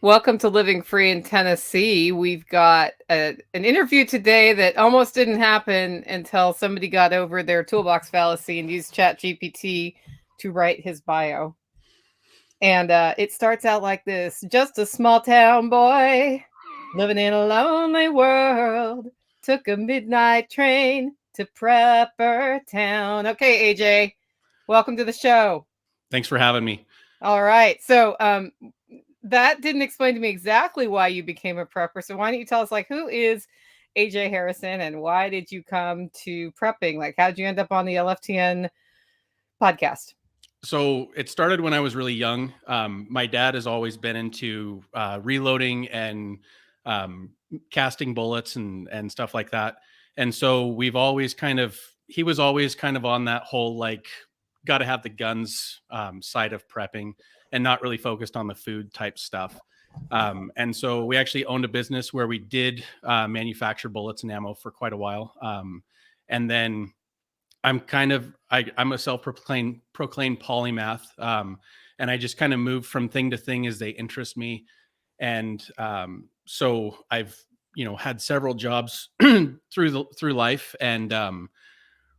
Welcome to Living Free in Tennessee. We've got an interview today that almost didn't happen until somebody got over their toolbox fallacy and used ChatGPT to write his bio. And it starts out like this: just a small town boy living in a lonely world, took a midnight train to Prepper Town. Okay, AJ, welcome to the show. Thanks for having me. All right. So that didn't explain to me exactly why you became a prepper. So why don't you tell us, like, who is AJ Harrison and why did you come to prepping? Like, how did you end up on the LFTN podcast? So it started when I was really young. My dad has always been into reloading and casting bullets and stuff like that. And so he was always kind of on that whole, like, got to have the guns side of prepping and not really focused on the food type stuff. And so we actually owned a business where we did manufacture bullets and ammo for quite a while. And then I'm a self-proclaimed polymath, and I just kind of move from thing to thing as they interest me. And so I've had several jobs through life, and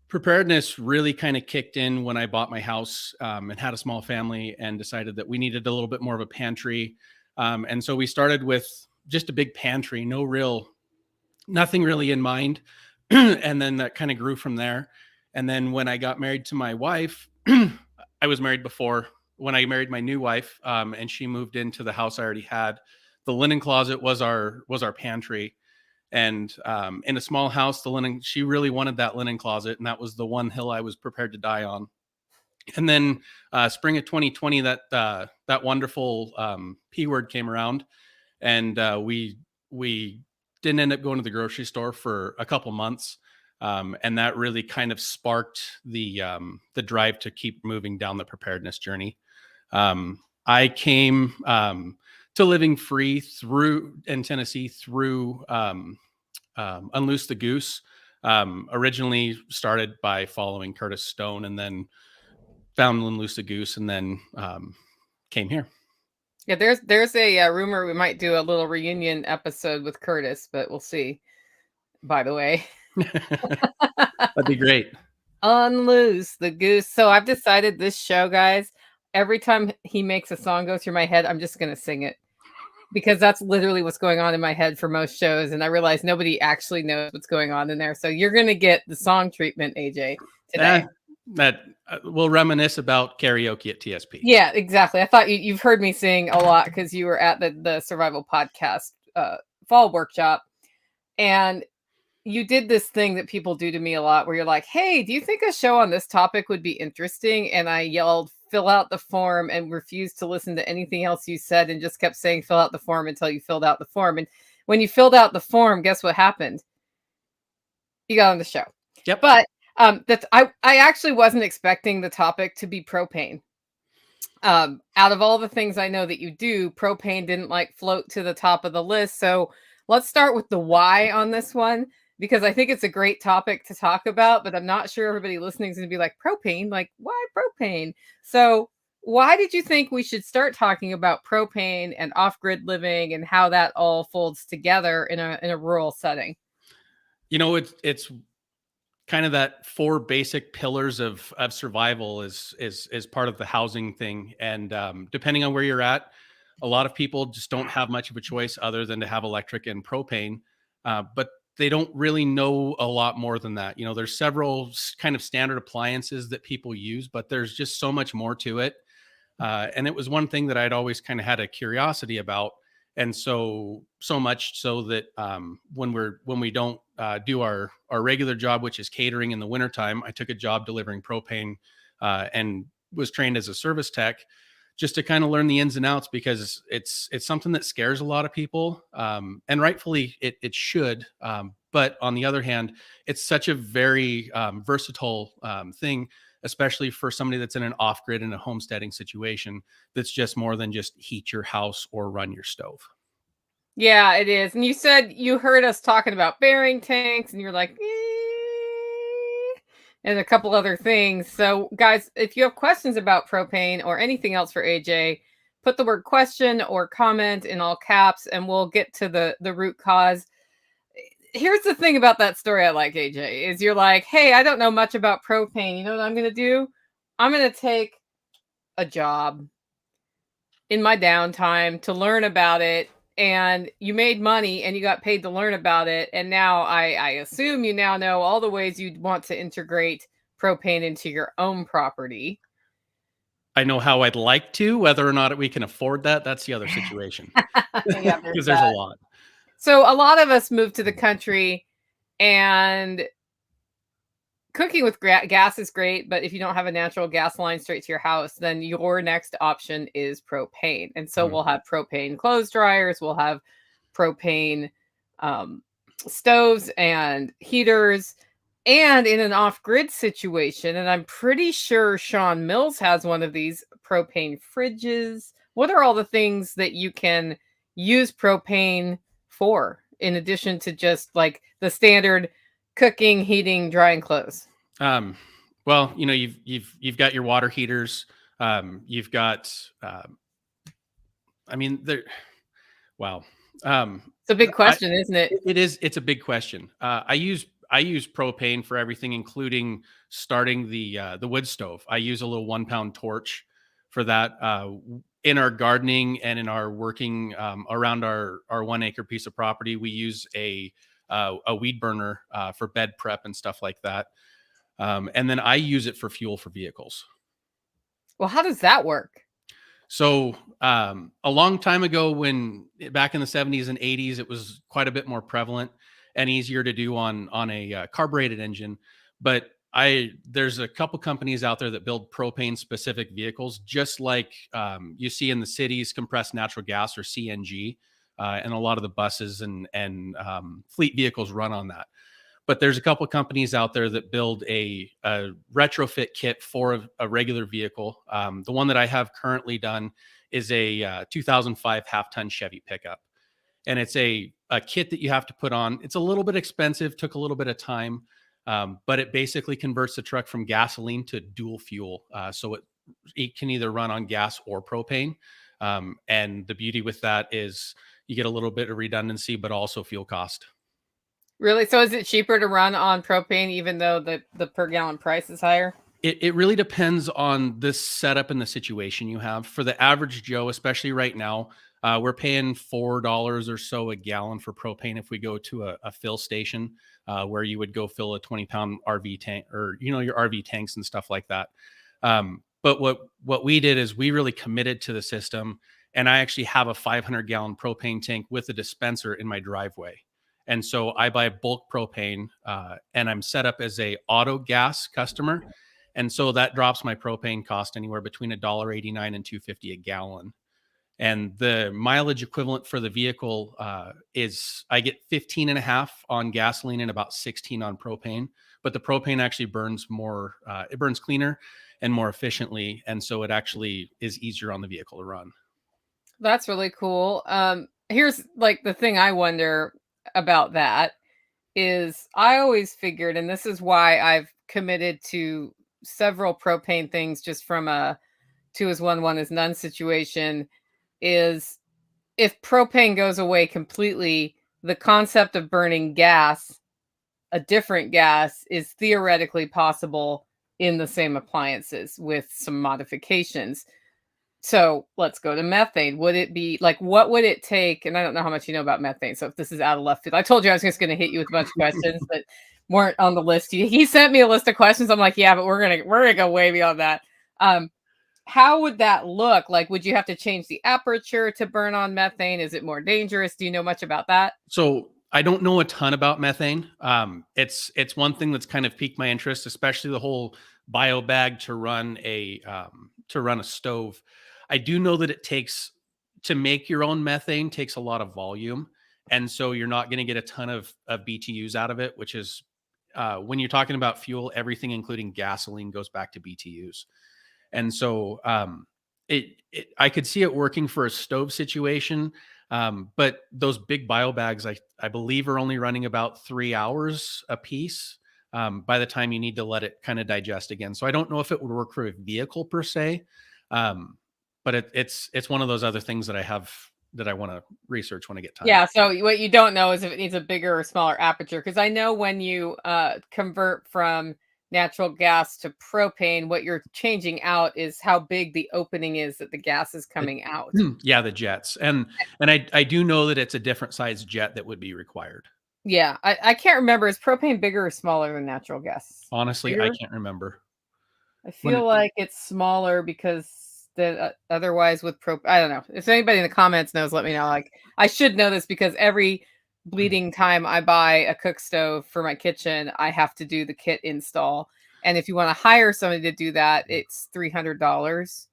preparedness really kind of kicked in when I bought my house and had a small family and decided that we needed a little bit more of a pantry. And so we started with just a big pantry, nothing really in mind, and then that kind of grew from there. And then when I got married to my wife, I was married before. When I married my new wife, and she moved into the house I already had, the linen closet was our pantry. And in a small house, she really wanted that linen closet, and that was the one hill I was prepared to die on. And then spring of 2020, that wonderful P word came around, and we didn't end up going to the grocery store for a couple months. And that really kind of sparked the drive to keep moving down the preparedness journey. I came to Living Free in Tennessee through Unloose the Goose. Originally started by following Curtis Stone, and then found Unloose the Goose, and then came here. Yeah, there's a rumor we might do a little reunion episode with Curtis, but we'll see. By the way. That'd be great. Unloose the Goose. So I've decided this show, guys, every time he makes a song go through my head, I'm just going to sing it. Because that's literally what's going on in my head for most shows. And I realize nobody actually knows what's going on in there. So you're going to get the song treatment, AJ, today. That we'll reminisce about karaoke at TSP. Yeah, exactly. I thought you've heard me sing a lot because you were at the Survival Podcast fall workshop. And you did this thing that people do to me a lot where you're like, hey, do you think a show on this topic would be interesting? And I yelled, fill out the form, and refused to listen to anything else you said and just kept saying, fill out the form until you filled out the form. And when you filled out the form, guess what happened? You got on the show. Yep. But I actually wasn't expecting the topic to be propane. Out of all the things I know that you do, propane didn't like float to the top of the list. So let's start with the why on this one, because I think it's a great topic to talk about, but I'm not sure everybody listening is going to be like, propane, like, why propane? So why did you think we should start talking about propane and off-grid living and how that all folds together in a rural setting? It's kind of that 4 basic pillars of survival is part of the housing thing. And depending on where you're at, a lot of people just don't have much of a choice other than to have electric and propane. But they don't really know a lot more than that. There's several kind of standard appliances that people use, but there's just so much more to it. And it was one thing that I'd always kind of had a curiosity about. And so much so that when we don't do our regular job, which is catering in the wintertime, I took a job delivering propane and was trained as a service tech just to kind of learn the ins and outs, because it's something that scares a lot of people, and rightfully it should. But on the other hand, it's such a very versatile thing, especially for somebody that's in an off-grid and a homesteading situation that's just more than just heat your house or run your stove. Yeah, it is. And you said you heard us talking about bearing tanks, and you're like, and a couple other things. So, guys, if you have questions about propane or anything else for AJ, put the word question or comment in all caps, and we'll get to the root cause. Here's the thing about that story I like, AJ, is you're like, hey, I don't know much about propane. You know what I'm going to do? I'm going to take a job in my downtime to learn about it. And you made money and you got paid to learn about it. And now I assume you now know all the ways you'd want to integrate propane into your own property. I know how I'd like to, whether or not we can afford that. That's the other situation. Yeah, there's Because there's a that. lot. So a lot of us moved to the country, and cooking with gas is great, but if you don't have a natural gas line straight to your house, then your next option is propane. And so Mhm. we'll have propane clothes dryers, we'll have propane um, stoves and heaters. And in an off grid situation, and I'm pretty sure Sean Mills has one of these propane fridges. What are all the things that you can use propane for in addition to just like the standard cooking, heating, drying clothes? Um, well, you've got your water heaters. You've got, I mean, there. Wow. Um, It's a big I, question, isn't it? it is. It's a big question. I use propane for everything, including starting the wood stove. I use a little 1 pound torch for that. In our gardening and in our working around our 1 acre piece of property, we use a weed burner for bed prep and stuff like that. And then I use it for fuel for vehicles. Well, how does that work? So a long time ago, when back in the 70s and 80s, it was quite a bit more prevalent and easier to do on a carbureted engine. But there's a couple companies out there that build propane specific vehicles, just like you see in the cities, compressed natural gas or CNG, and a lot of the buses and fleet vehicles run on that. But there's a couple of companies out there that build a retrofit kit for a regular vehicle. The one that I have currently done is a 2005 half-ton Chevy pickup, and it's a kit that you have to put on. It's a little bit expensive, took a little bit of time, but it basically converts the truck from gasoline to dual fuel, so it can either run on gas or propane. And the beauty with that is you get a little bit of redundancy, but also fuel cost. Really? So is it cheaper to run on propane even though the per gallon price is higher? It really depends on the setup and the situation you have. For the average Joe, especially right now, we're paying $4 or so a gallon for propane if we go to a fill station, where you would go fill a 20-pound RV tank, or your RV tanks and stuff like that. But what we did is we really committed to the system, and I actually have a 500-gallon propane tank with a dispenser in my driveway. And so I buy bulk propane, and I'm set up as a auto gas customer, and so that drops my propane cost anywhere between $1.89 and $2.50 a gallon. And the mileage equivalent for the vehicle is I get 15 and a half on gasoline and about 16 on propane. But the propane actually burns more, it burns cleaner and more efficiently. And so it actually is easier on the vehicle to run. That's really cool. Here's like the thing I wonder about that is I always figured, and this is why I've committed to several propane things just from a two is one is none situation, is if propane goes away completely, the concept of burning gas, a different gas, is theoretically possible in the same appliances with some modifications. So let's go to methane. Would it be like, what would it take? And I don't know how much you know about methane. So if this is out of left field, I told you I was just going to hit you with a bunch of questions that weren't on the list. He sent me a list of questions. I'm like, yeah, but we're gonna go way beyond that. Um, how would that look? Like, would you have to change the aperture to burn on methane? Is it more dangerous? Do you know much about that? So I don't know a ton about methane. It's one thing that's kind of piqued my interest, especially the whole bio bag to run a stove. I do know that it takes to make your own methane takes a lot of volume, and so you're not going to get a ton of BTUs out of it. Which is when you're talking about fuel, everything including gasoline goes back to BTUs. And so I could see it working for a stove situation. But those big bio bags, I believe, are only running about 3 hours a piece by the time you need to let it kind of digest again. So I don't know if it would work for a vehicle per se. Um, but it's one of those other things that I want to research when I get time. Yeah, so what you don't know is if it needs a bigger or smaller aperture, because I know when you convert from natural gas to propane, what you're changing out is how big the opening is that the gas is The- coming out. yeah, the jets, and I do know that it's a different size jet that would be required. Yeah, I can't remember. Is propane bigger or smaller than natural gas? Honestly, I Bigger? can't remember I when feel like it's smaller because otherwise with I don't know. If anybody in the comments knows, let me know. Like I should know this because every bleeding time I buy a cook stove for my kitchen, I have to do the kit install. And if you want to hire somebody to do that, it's $300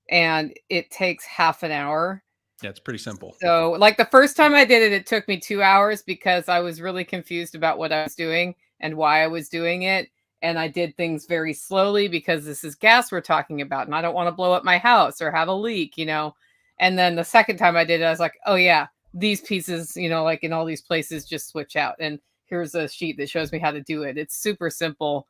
and it takes half an hour. yeah, it's pretty simple. So, like the first time I did it, it took me 2 hours because I was really confused about what I was doing and why I was doing it. And I did things very slowly because this is gas we're talking about, and I don't want to blow up my house or have a leak, you know. And then the second time I did it, I was like, oh yeah, these pieces, you know, like in all these places, just switch out. And here's a sheet that shows me how to do it. It's super simple.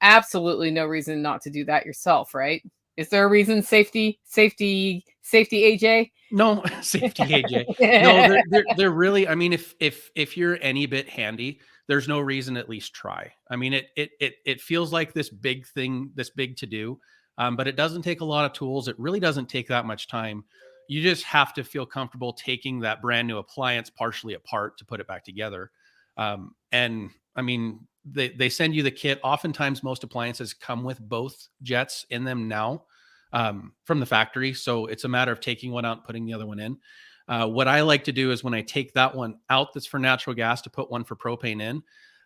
Absolutely no reason not to do that yourself, right? Is there a reason? Safety, AJ? No, safety, AJ. No, they're really. I mean, if you're any bit handy, there's no reason at least try. I mean, it feels like this big thing, this big to do, but it doesn't take a lot of tools. It really doesn't take that much time. You just have to feel comfortable taking that brand new appliance partially apart to put it back together. And I mean, they send you the kit. Oftentimes, most appliances come with both jets in them now from the factory. So it's a matter of taking one out and putting the other one in. What I like to do is when I take that one out that's for natural gas to put one for propane in,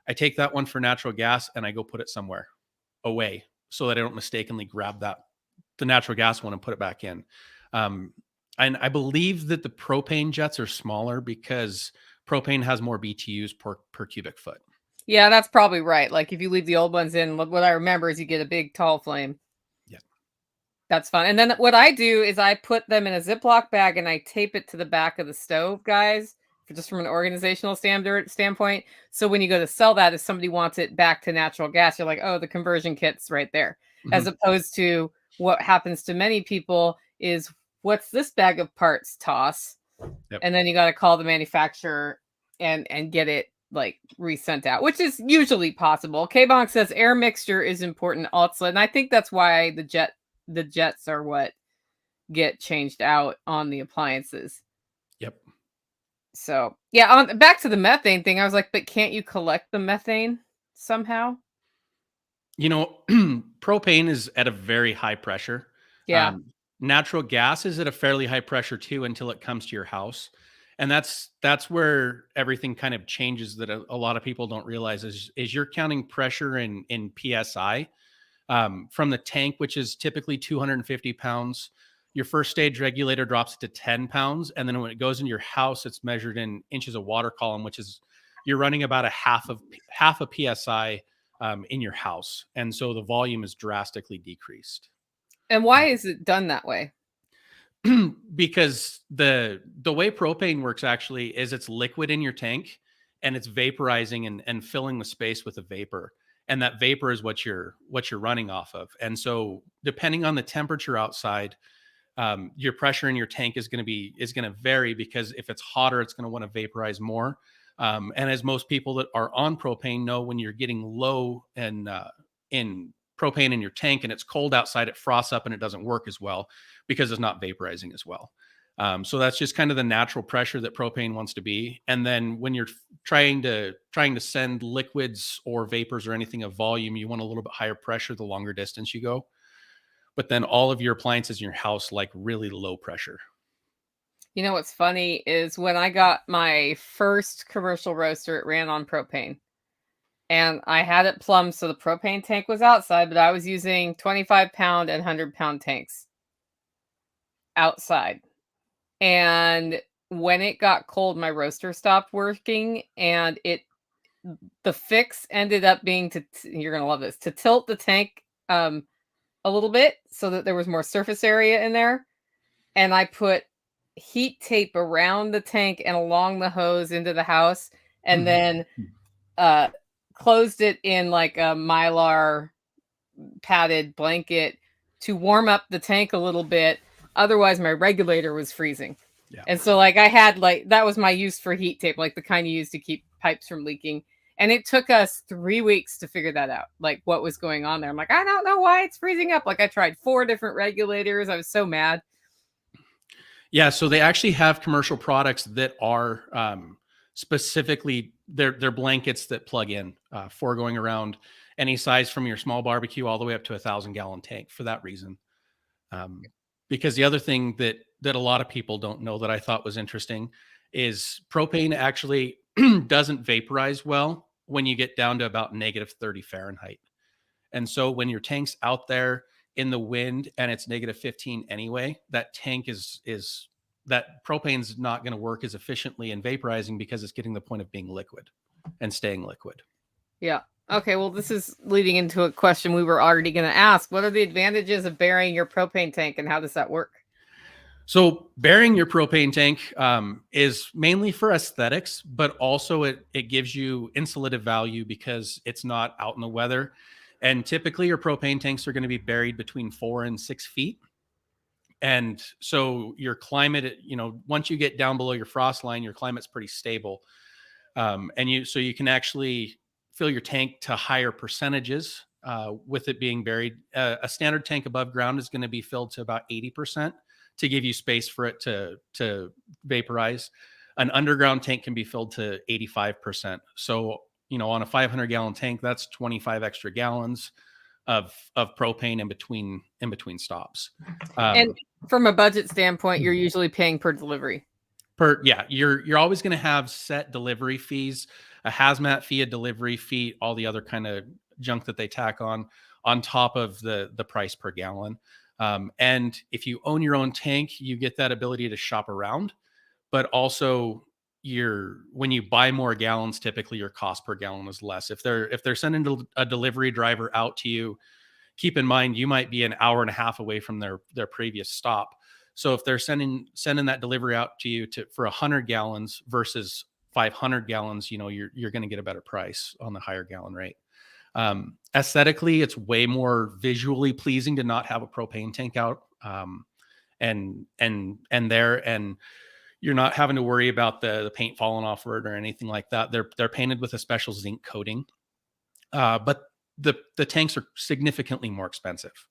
I take that one for natural gas and I go put it somewhere away so that I don't mistakenly grab the natural gas one and put it back in. Um, and I believe that the propane jets are smaller because propane has more BTUs per cubic foot. Yeah, that's probably right. Like if you leave the old ones in, what I remember is you get a big tall flame. Yeah. That's fun. And then what I do is I put them in a Ziploc bag and I tape it to the back of the stove, guys, just from an organizational standpoint. So when you go to sell that, if somebody wants it back to natural gas, you're like, oh, the conversion kit's right there. As Mhm. opposed to what happens to many people is, what's this bag of parts, toss? Yep. And then you got to call the manufacturer and get it like resent out, which is usually possible. K-Bonk says air mixture is important also, and I think that's why the jets are what get changed out on the appliances. Yep. So yeah, on back to the methane thing, I was like, but can't you collect the methane somehow? You know, propane is at a very high pressure. Yeah. Um, Natural gas is at a fairly high pressure too until it comes to your house, and that's where everything kind of changes. That a lot of people don't realize is you're counting pressure in psi from the tank, which is typically 250 pounds. Your first stage regulator drops it to 10 pounds, and then when it goes into your house, it's measured in inches of water column, which is you're running about a half a psi in your house, and so the volume is drastically decreased. And why is it done that way? Because the way propane works actually is it's liquid in your tank and it's vaporizing and filling the space with a vapor, and that vapor is what you're running off of. And so depending on the temperature outside, your pressure in your tank is going to vary, because if it's hotter it's going to want to vaporize more. And as most people that are on propane know, when you're getting low in propane in your tank and it's cold outside, it frosts up and it doesn't work as well because it's not vaporizing as well. So that's just kind of the natural pressure that propane wants to be. And then when you're trying to send liquids or vapors or anything of volume, you want a little bit higher pressure the longer distance you go. But then all of your appliances in your house like really low pressure. You know what's funny is when I got my first commercial roaster, it ran on propane. And I had it plumbed so the propane tank was outside, but I was using 25-pound and 100-pound tanks outside. And when it got cold, my roaster stopped working, and the fix ended up being you're gonna love this, to tilt the tank a little bit so that there was more surface area in there. And I put heat tape around the tank and along the hose into the house, and Mhm. then uh closed it in like a mylar padded blanket to warm up the tank a little bit Otherwise, my regulator was freezing. Yeah. And so, like, I had, like, that was my use for heat tape, like the kind you use to keep pipes from leaking. And it took us 3 weeks to figure that out, like what was going on there. I'm like, I don't know why it's freezing up. Like, I tried 4 different regulators. I was so mad. Yeah, so they actually have commercial products that are specifically they're blankets that plug in for going around any size from your small barbecue all the way up to 1,000-gallon tank for that reason. Um, because the other thing that a lot of people don't know that I thought was interesting is propane actually doesn't vaporize well when you get down to about -30 Fahrenheit. And so when your tank's out there in the wind and it's -15 anyway, that tank is that propane's not going to work as efficiently in vaporizing because it's getting the point of being liquid and staying liquid. Yeah. Okay. Well, this is leading into a question we were already going to ask. What are the advantages of burying your propane tank and how does that work? So burying your propane tank is mainly for aesthetics, but also it gives you insulative value because it's not out in the weather. And typically your propane tanks are going to be buried between 4 and 6 feet. And so your climate, once you get down below your frost line, your climate's pretty stable. So you can actually fill your tank to higher percentages with it being buried. A standard tank above ground is going to be filled to about 80% to give you space for it to vaporize. An underground tank can be filled to 85%. So, on a 500-gallon tank, that's 25 extra gallons of propane in between stops. And from a budget standpoint, you're usually paying per delivery. You're always going to have set delivery fees, a hazmat fee, a delivery fee, all the other kind of junk that they tack on top of the price per gallon. And if you own your own tank, you get that ability to shop around, but also when you buy more gallons, typically your cost per gallon is less. If they're sending a delivery driver out to you, keep in mind you might be an hour and a half away from their previous stop. So if they're sending that delivery out to you for 100 gallons versus 500 gallons, you're going to get a better price on the higher gallon rate. Aesthetically, it's way more visually pleasing to not have a propane tank out and you're not having to worry about the paint falling off it or anything like that. They're painted with a special zinc coating, but the tanks are significantly more expensive.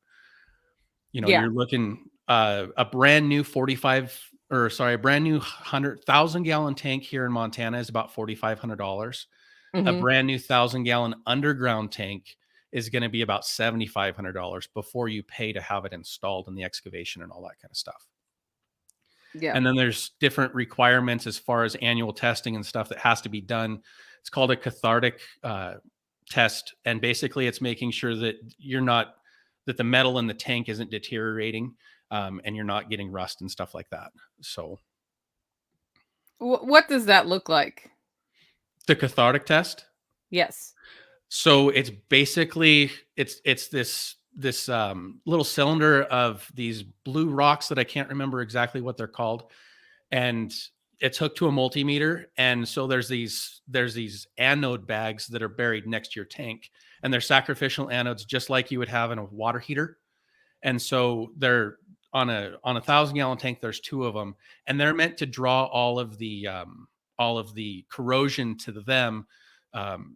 You're looking a brand new 100,000-gallon tank here in Montana is about $4,500. A brand new 1,000-gallon underground tank is going to be about $7,500 before you pay to have it installed in the excavation and all that kind of stuff. Yeah. And then there's different requirements as far as annual testing and stuff that has to be done. It's called a cathartic test. And basically it's making sure that that the metal in the tank isn't deteriorating and you're not getting rust and stuff like that. So what does that look like? The cathartic test? Yes. So it's basically it's this little cylinder of these blue rocks that I can't remember exactly what they're called, and it's hooked to a multimeter. And so there's these anode bags that are buried next to your tank, and they're sacrificial anodes, just like you would have in a water heater. And so they're on a 1,000-gallon tank. There's 2 of them, and they're meant to draw all of the corrosion to them.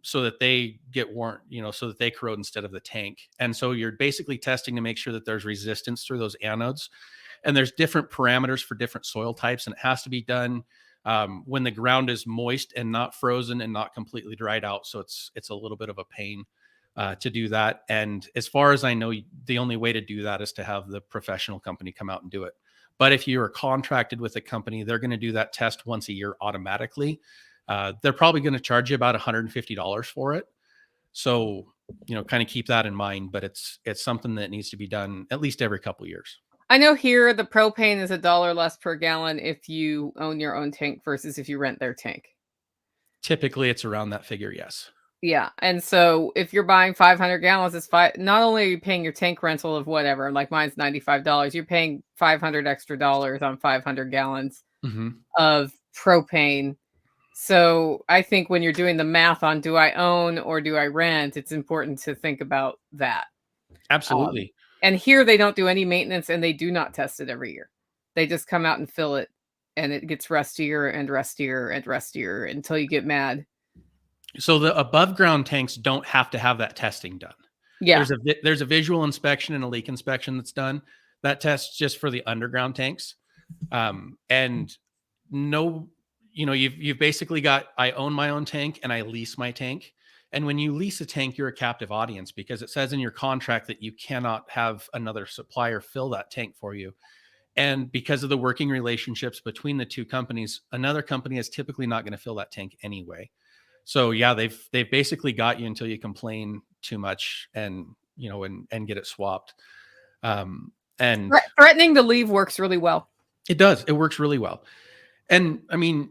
So that they get worn, so that they corrode instead of the tank. And so you're basically testing to make sure that there's resistance through those anodes. And there's different parameters for different soil types. And it has to be done when the ground is moist and not frozen and not completely dried out. So it's a little bit of a pain to do that. And as far as I know, the only way to do that is to have the professional company come out and do it. But if you are contracted with a company, they're going to do that test once a year automatically. They're probably going to charge you about $150 for it. So, kind of keep that in mind, but it's something that needs to be done at least every couple of years. I know here the propane is $1 less per gallon if you own your own tank versus if you rent their tank. Typically it's around that figure. Yes. Yeah. And so if you're buying 500 gallons, it's not only are you paying your tank rental of whatever, like mine's $95, you're paying $500 extra on 500 gallons of propane. So I think when you're doing the math on do I own or do I rent, it's important to think about that. Absolutely. And here they don't do any maintenance and they do not test it every year. They just come out and fill it, and it gets rustier and rustier and rustier until you get mad. So the above ground tanks don't have to have that testing done. Yeah. There's a visual inspection and a leak inspection that's done. That test's just for the underground tanks. And no, you've basically got, I own my own tank and I lease my tank. And when you lease a tank, you're a captive audience because it says in your contract that you cannot have another supplier fill that tank for you. And because of the working relationships between the two companies, another company is typically not going to fill that tank anyway. So yeah, they've basically got you until you complain too much and and get it swapped. And Threatening to leave works really well. it does. It works really well. And I mean,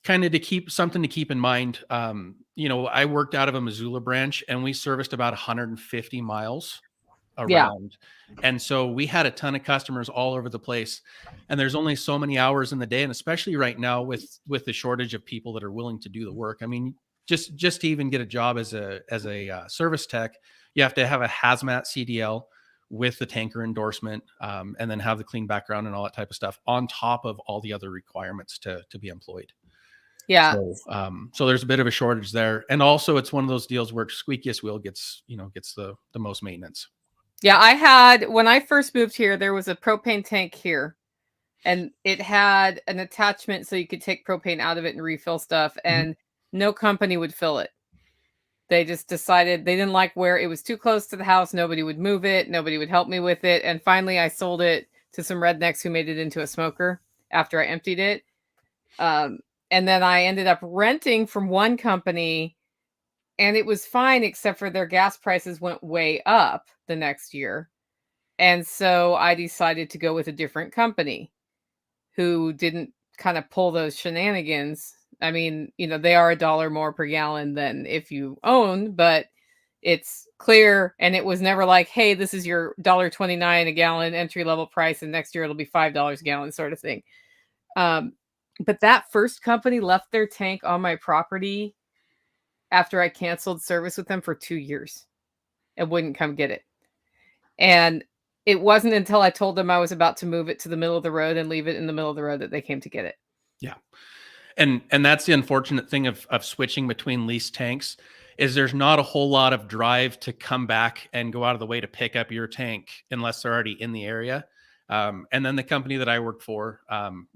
kind of to keep something to keep in mind. I worked out of a Missoula branch and we serviced about 150 miles Yeah. around. And so we had a ton of customers all over the place. And there's only so many hours in the day. And especially right now with the shortage of people that are willing to do the work. I mean, just to even get a job as a service tech, you have to have a hazmat CDL with the tanker endorsement, and then have the clean background and all that type of stuff on top of all the other requirements to be employed. Yeah. So there's a bit of a shortage there. And also it's one of those deals where squeakiest wheel gets the most maintenance. Yeah, when I first moved here, there was a propane tank here, and it had an attachment so you could take propane out of it and refill stuff, and no company would fill it. They just decided they didn't like where it was too close to the house. Nobody would move it. Nobody would help me with it. And finally, I sold it to some rednecks who made it into a smoker after I emptied it. And then I ended up renting from one company, and it was fine, except for their gas prices went way up the next year. And so I decided to go with a different company who didn't kind of pull those shenanigans. I mean, they are $1 more per gallon than if you own, but it's clear. And it was never like, hey, this is your $1.29 a gallon entry level price, and next year it'll be $5 a gallon sort of thing. But that first company left their tank on my property after I canceled service with them for 2 years and wouldn't come get it. And it wasn't until I told them I was about to move it to the middle of the road and leave it in the middle of the road that they came to get it. Yeah. And that's the unfortunate thing of switching between lease tanks is there's not a whole lot of drive to come back and go out of the way to pick up your tank unless they're already in the area. And then the company that I worked for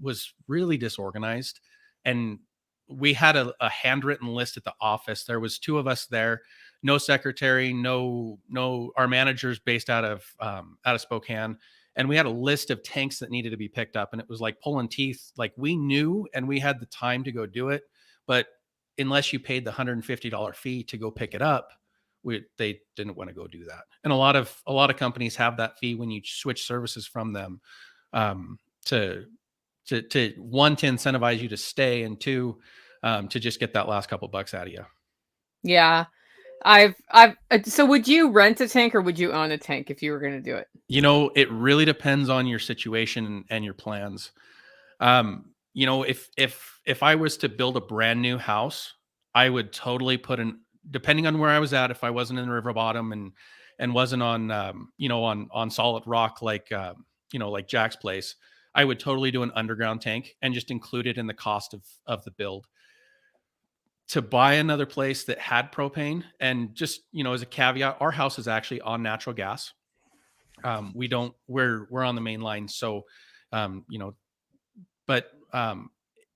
was really disorganized. And we had a handwritten list at the office. There was 2 of us there, no secretary, no, our manager's based out of Spokane. And we had a list of tanks that needed to be picked up. And it was like pulling teeth. Like we knew, and we had the time to go do it. But unless you paid the $150 fee to go pick it up, they didn't want to go do that. And a lot of companies have that fee when you switch services from them, to one, to incentivize you to stay, and 2, to just get that last couple bucks out of you. Yeah. So would you rent a tank or would you own a tank if you were going to do it? It really depends on your situation and your plans. If I was to build a brand new house, I would totally depending on where I was at, if I wasn't in the river bottom and wasn't on, on solid rock, like Jack's place, I would totally do an underground tank and just include it in the cost of the build. To buy another place that had propane, and just, as a caveat, our house is actually on natural gas. We're on the main line. So, but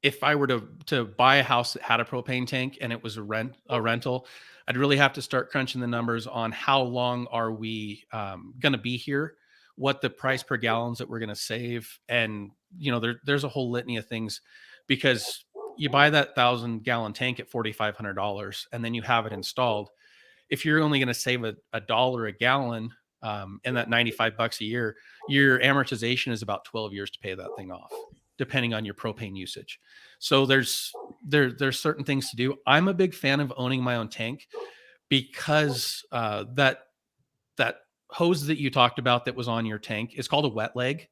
if I were to buy a house that had a propane tank and it was a rental, I'd really have to start crunching the numbers on how long are we going to be here, what the price per gallons that we're going to save. And, there's a whole litany of things, because you buy that 1,000-gallon tank at $4,500 and then you have it installed. If you're only going to save a dollar a gallon, and that $95 a year, your amortization is about 12 years to pay that thing off, depending on your propane usage. So there's certain things to do. I'm a big fan of owning my own tank because that hose that you talked about that was on your tank is called a wet leg.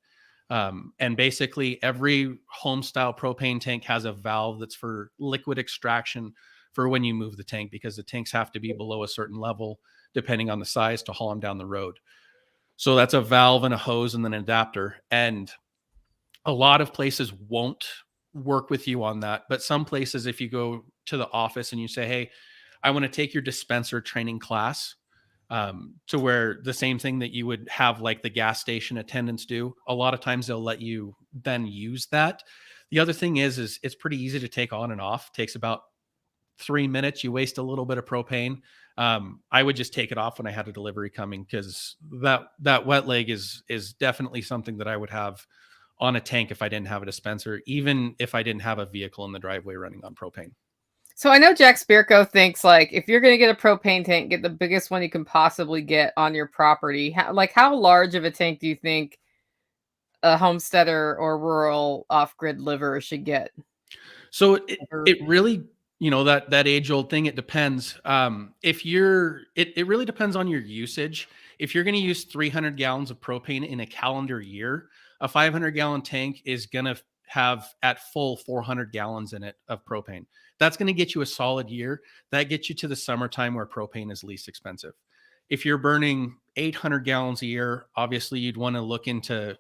And basically every home style propane tank has a valve that's for liquid extraction for when you move the tank, because the tanks have to be below a certain level depending on the size to haul them down the road. So that's a valve and a hose and then an adapter. And A lot of places won't work with you on that, but some places, if you go to the office and you say, "Hey, I want to take your dispenser training class," to where the same thing that you would have like the gas station attendants do, a lot of times they'll let you then use that. The other thing is it's pretty easy to take on and off. Takes about 3 minutes. You waste a little bit of propane. I would just take it off when I had a delivery coming, because that wet leg is definitely something that I would have on a tank if I didn't have a dispenser, even if I didn't have a vehicle in the driveway running on propane. So I know Jack Spirko thinks like if you're going to get a propane tank, get the biggest one you can possibly get on your property. How large of a tank do you think a homesteader or rural off-grid liver should get? So it really, that age old thing, it depends. If it really depends on your usage. If you're going to use 300 gallons of propane in a calendar year, a 500-gallon tank is going to have at full 400 gallons in it of propane. That's going to get you a solid year. That gets you to the summertime where propane is least expensive. If you're burning 800 gallons a year, obviously you'd want to look into, a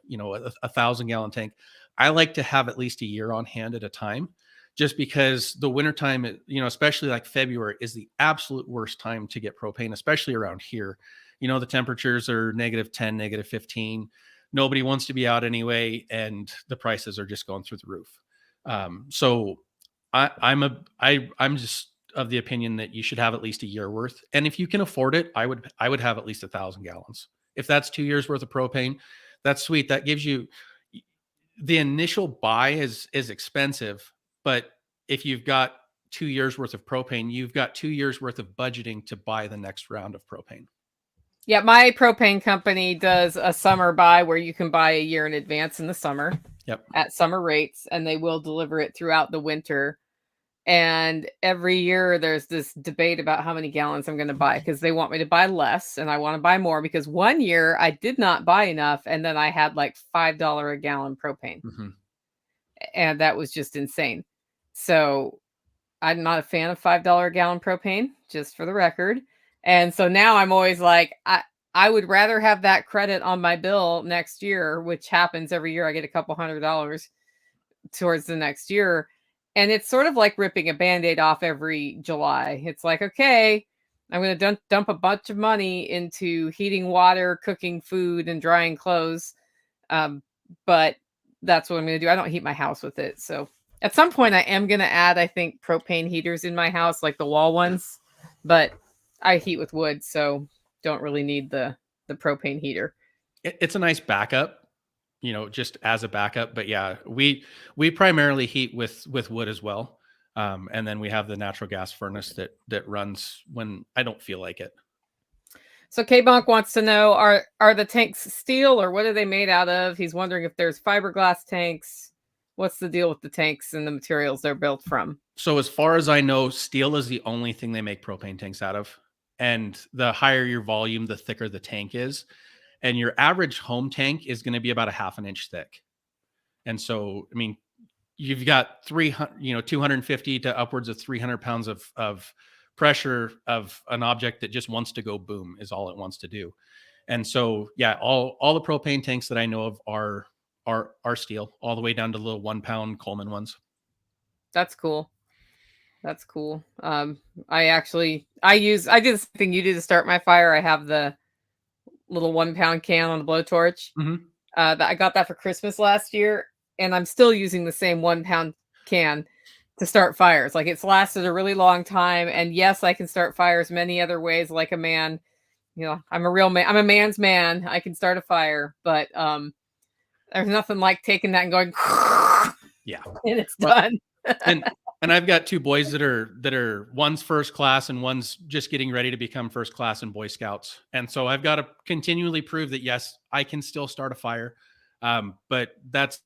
1,000-gallon tank. I like to have at least a year on hand at a time, just because the wintertime, especially like February, is the absolute worst time to get propane, especially around here. The temperatures are -10, -15. Nobody wants to be out anyway, and the prices are just going through the roof. So I'm just of the opinion that you should have at least a year worth. And if you can afford it, I would have at least 1,000 gallons. If that's 2 years worth of propane, that's sweet. That gives you, the initial buy is expensive, but if you've got 2 years worth of propane, you've got 2 years worth of budgeting to buy the next round of propane. Yeah, my propane company does a summer buy where you can buy a year in advance in the summer. Yep. At summer rates, and they will deliver it throughout the winter. And every year there's this debate about how many gallons I'm going to buy, because they want me to buy less and I want to buy more, because one year I did not buy enough and then I had like $5 a gallon propane. Mm-hmm. And that was just insane. So I'm not a fan of $5 a gallon propane, just for the record. And so now I'm always like, I would rather have that credit on my bill next year, which happens every year. I get a couple $100 towards the next year. And it's sort of like ripping a Band-Aid off every July. It's like, okay, I'm going to dump a bunch of money into heating water, cooking food, and drying clothes. But that's what I'm going to do. I don't heat my house with it. So at some point I am going to add, I think, propane heaters in my house, like the wall ones. But I heat with wood, so don't really need the propane heater. It's a nice backup, just as a backup. But yeah, we primarily heat with wood as well. And then we have the natural gas furnace that runs when I don't feel like it. So K-Bonk wants to know, are the tanks steel, or what are they made out of? He's wondering if there's fiberglass tanks. What's the deal with the tanks and the materials they're built from? So as far as I know, steel is the only thing they make propane tanks out of. And the higher your volume, the thicker the tank is. And your average home tank is going to be about a half an inch thick. And so, I mean, you've got 250 to upwards of 300 pounds of pressure of an object that just wants to go boom, is all it wants to do. And so, yeah, all the propane tanks that I know of are steel, all the way down to little 1 pound Coleman ones. That's cool. That's cool. I do the same thing you do to start my fire. I have the little 1 pound can on the blowtorch. Mm-hmm. I got that for Christmas last year, and I'm still using the same 1 pound can to start fires. Like, it's lasted a really long time. And yes, I can start fires many other ways, like a man. I'm a real man. I'm a man's man. I can start a fire, but there's nothing like taking that and going, yeah, and it's done. And I've got two boys that are one's first class and one's just getting ready to become first class in Boy Scouts. And so I've got to continually prove that, yes, I can still start a fire. But that's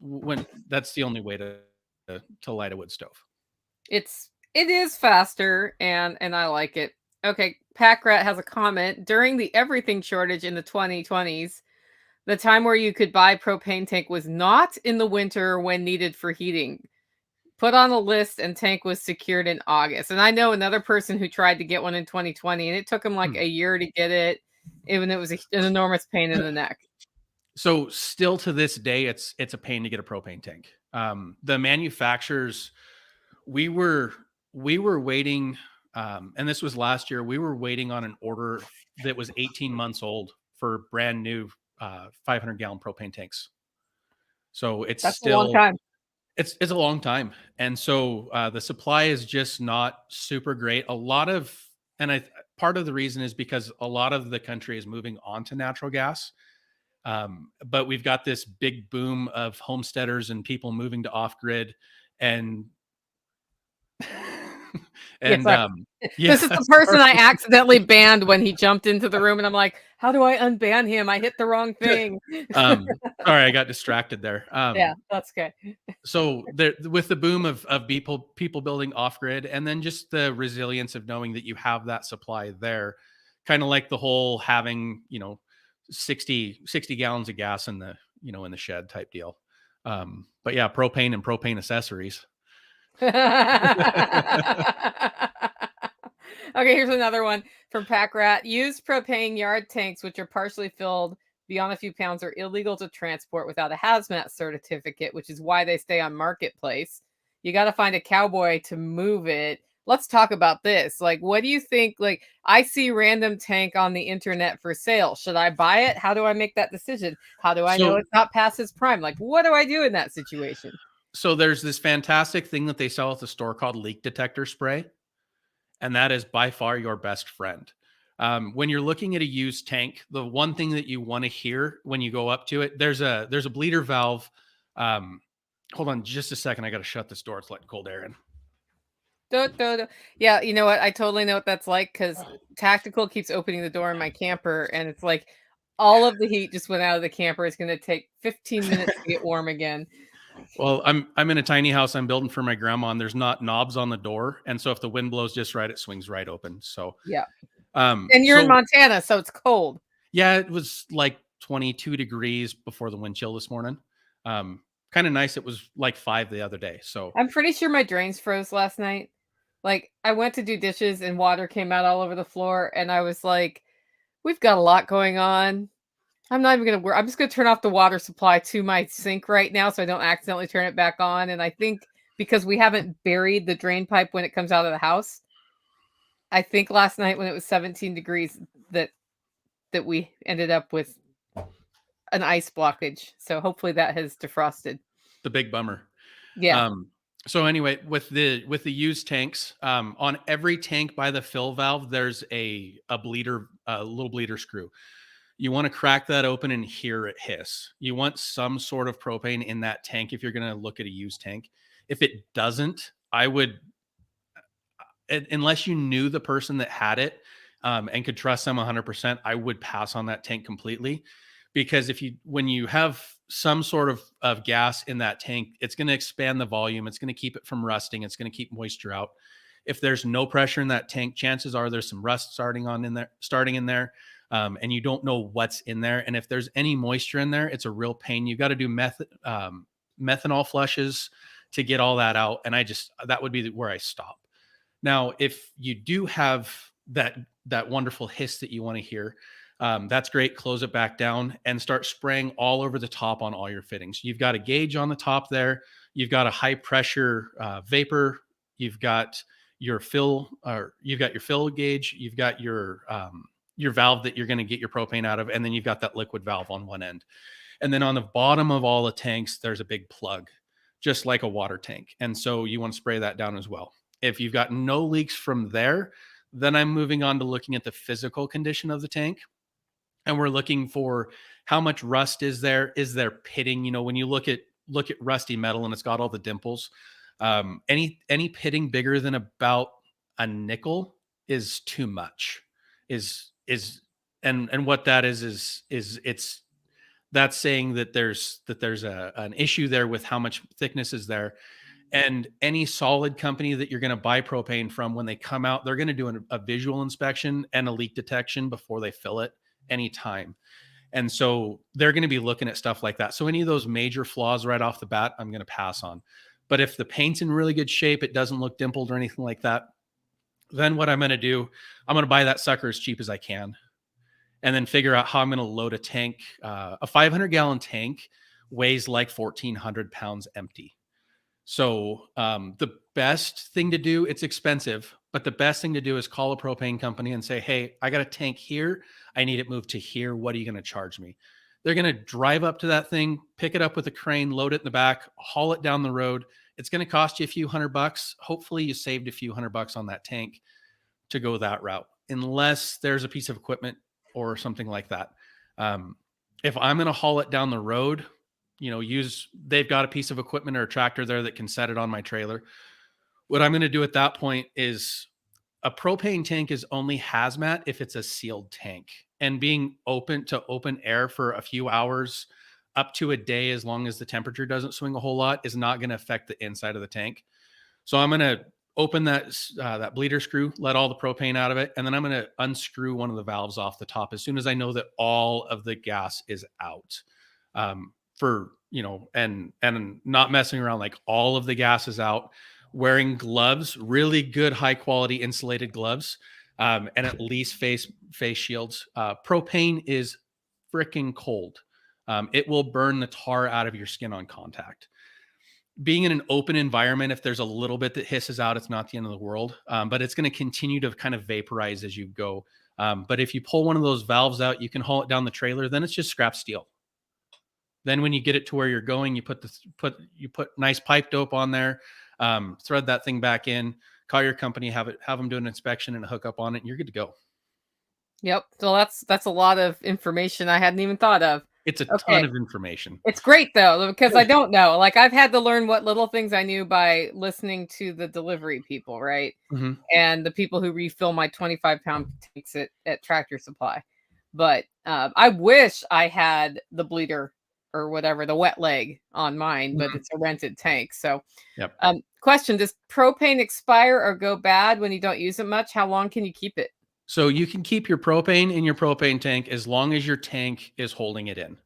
the only way to light a wood stove. It is faster, and I like it. Okay, Packrat has a comment. During the everything shortage in the 2020s, the time where you could buy propane tank was not in the winter when needed for heating. Put on a list, and tank was secured in August. And I know another person who tried to get one in 2020, and it took him like a year to get it. Even it was an enormous pain in the neck. So still to this day, it's a pain to get a propane tank. The manufacturers, we were we were waiting, and this was last year. We were waiting on an order that was 18 months old for brand new 500-gallon propane tanks. So it's That's a long still time. it's a long time, and so the supply is just not super great. A lot of and I part of the reason is because a lot of the country is moving on to natural gas. But we've got this big boom of homesteaders and people moving to off grid, and Yes, and yeah, this is the person I sorry. accidentally banned when he jumped into the room, and I'm like, "How do I unban him? I hit the wrong thing." Sorry, I got distracted there. Yeah, that's okay. So there, with the boom of people building off grid, and then just the resilience of knowing that you have that supply there, kind of like the whole having 60 gallons of gas in the in the shed type deal. But yeah, propane and propane accessories. Okay, here's another one from Pack Rat. Used propane yard tanks, which are partially filled beyond a few pounds, are illegal to transport without a hazmat certificate, which is why they stay on marketplace. You got to find a cowboy to move it. Let's talk about this. Like, what do you think? Like, I see random tank on the internet for sale. Should I buy it? How do I make that decision? How do I know So it's not past its prime? Like, what do I do in that situation? so there's this fantastic thing that they sell at the store called leak detector spray, and that is by far your best friend. When you're looking at a used tank, the one thing that you want to hear when you go up to it, there's a bleeder valve. Um, Hold on just a second. I got to shut this door. It's letting cold air in. Yeah, you know what? I totally know what that's like because Tactical keeps opening the door in my camper, and it's like all of the heat just went out of the camper. It's going to take 15 minutes to get warm again. Well, I'm in a tiny house I'm building for my grandma, and there's not knobs on the door, and so if the wind blows just right, it swings right open. So, Yeah. And you're in so Montana, so it's cold. yeah, it was like 22 degrees before the wind chill this morning. Kind of nice. It was like 5 the other day. So, I'm pretty sure my drains froze last night. Like, I went to do dishes and water came out all over the floor, and I was like, we've got a lot going on. I'm not even gonna work. I'm just gonna turn off the water supply to my sink right now so I don't accidentally turn it back on. And I think because we haven't buried the drain pipe when it comes out of the house, I think last night when it was 17 degrees that we ended up with an ice blockage. So hopefully that has defrosted. the big bummer. Yeah. So anyway, with the used tanks, on every tank by the fill valve, there's a bleeder, a little bleeder screw. You want to crack that open and hear it hiss. You want some sort of propane in that tank if you're going to look at a used tank. If it doesn't, I would, unless you knew the person that had it and could trust them 100%, I would pass on that tank completely. Because when you have some sort of gas in that tank, it's going to expand the volume. It's going to keep it from rusting. It's going to keep moisture out. If there's no pressure in that tank, chances are there's some rust starting in there. And you don't know what's in there. And if there's any moisture in there, it's a real pain. You got to do methanol flushes to get all that out. And that would be where I stop. Now, if you do have that wonderful hiss that you want to hear, that's great. Close it back down and start spraying all over the top on all your fittings. You've got a gauge on the top there. You've got a high pressure vapor. You've got your fill gauge. You've got your valve that you're going to get your propane out of, and then you've got that liquid valve on one end. And then on the bottom of all the tanks, there's a big plug, just like a water tank. And so you want to spray that down as well. If you've got no leaks from there, then I'm moving on to looking at the physical condition of the tank. And we're looking for how much rust is there. Is there pitting? When you look at rusty metal and it's got all the dimples, any pitting bigger than about a nickel is too much. And what that is it's that's saying that there's an issue there with how much thickness is there. And any solid company that you're going to buy propane from, when they come out, they're going to do a visual inspection and a leak detection before they fill it anytime. And so they're going to be looking at stuff like that. So any of those major flaws right off the bat, I'm going to pass on. But if the paint's in really good shape, it doesn't look dimpled or anything like that, then what I'm going to do, I'm going to buy that sucker as cheap as I can. and then figure out how I'm going to load a tank. A 500-gallon tank weighs like 1,400 pounds empty. So the best thing to do, it's expensive, but the best thing to do is call a propane company and say, hey, I got a tank here. I need it moved to here. What are you going to charge me? They're going to drive up to that thing, pick it up with a crane, load it in the back, haul it down the road. It's going to cost you a few $100. Hopefully you saved a few $100 on that tank to go that route, unless there's a piece of equipment or something like that. If I'm going to haul it down the road, they've got a piece of equipment or a tractor there that can set it on my trailer. What I'm going to do at that point is, a propane tank is only hazmat if it's a sealed tank, and being open to open air for a few hours up to a day, as long as the temperature doesn't swing a whole lot, is not going to affect the inside of the tank. So I'm going to open that bleeder screw, let all the propane out of it, and then I'm going to unscrew one of the valves off the top as soon as I know that all of the gas is out. And not messing around, like all of the gas is out, wearing gloves, really good high quality insulated gloves, and at least face shields. Propane is freaking cold. It will burn the tar out of your skin on contact. Being in an open environment, if there's a little bit that hisses out, it's not the end of the world, but it's going to continue to kind of vaporize as you go. But if you pull one of those valves out, you can haul it down the trailer, then it's just scrap steel. Then when you get it to where you're going, you put nice pipe dope on there, thread that thing back in, call your company, have them do an inspection and a hookup on it, and you're good to go. Yep. So that's a lot of information I hadn't even thought of. It's a ton of information. It's great though, because I don't know. Like, I've had to learn what little things I knew by listening to the delivery people, right? Mm-hmm. And the people who refill my 25-pound tanks at Tractor Supply. But I wish I had the bleeder or whatever, the wet leg on mine, but it's a rented tank. So, yep. Question, does propane expire or go bad when you don't use it much? How long can you keep it? So you can keep your propane in your propane tank as long as your tank is holding it in.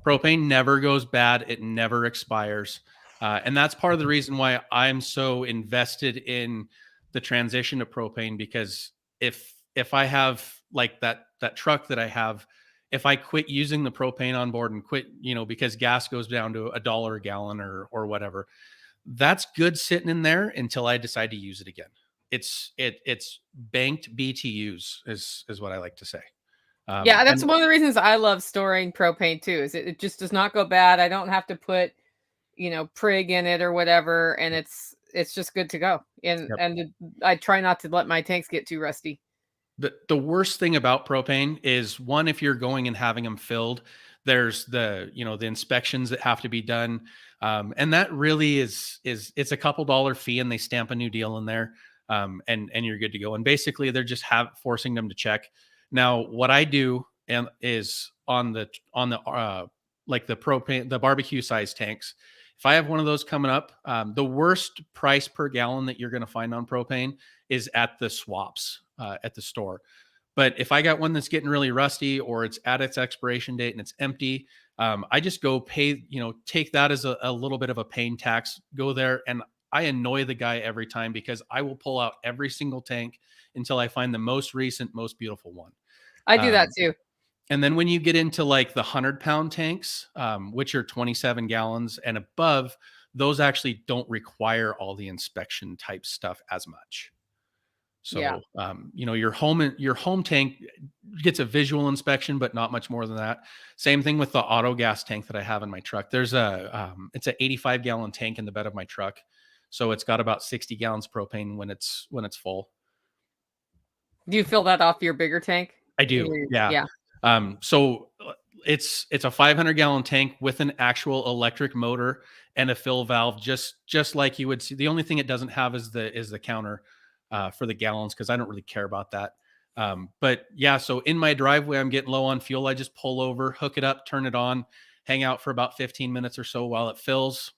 Propane never goes bad. It never expires. And that's part of the reason why I'm so invested in the transition to propane, because if I have like that truck that I have, if I quit using the propane on board and quit, because gas goes down to $1 a gallon or whatever, that's good sitting in there until I decide to use it again. It's banked BTUs is what I like to say. Yeah, that's one of the reasons I love storing propane too, is it just does not go bad. I don't have to put, prig in it or whatever, and it's just good to go. And I try not to let my tanks get too rusty. The worst thing about propane is, one, if you're going and having them filled, there's the inspections that have to be done. And that really is it's a couple dollar fee, and they stamp a new deal in there. And you're good to go. And basically they're just forcing them to check. Now, what I do is on the like the propane, the barbecue size tanks, if I have one of those coming up, the worst price per gallon that you're going to find on propane is at the swaps at the store. But if I got one that's getting really rusty, or it's at its expiration date and it's empty, I just go pay, take that as a little bit of a pain tax, go there, and I annoy the guy every time, because I will pull out every single tank until I find the most recent, most beautiful one. I do that too. And then when you get into like the 100-pound tanks, which are 27 gallons and above, those actually don't require all the inspection type stuff as much. So, your home tank gets a visual inspection, but not much more than that. Same thing with the auto gas tank that I have in my truck. There's it's an 85-gallon tank in the bed of my truck. So it's got about 60 gallons propane when it's full. Do you fill that off your bigger tank? I do. Yeah. So it's a 500-gallon tank with an actual electric motor and a fill valve, just like you would see. The only thing it doesn't have is the counter for the gallons, because I don't really care about that. But yeah, so in my driveway, I'm getting low on fuel. I just pull over, hook it up, turn it on, hang out for about 15 minutes or so while it fills,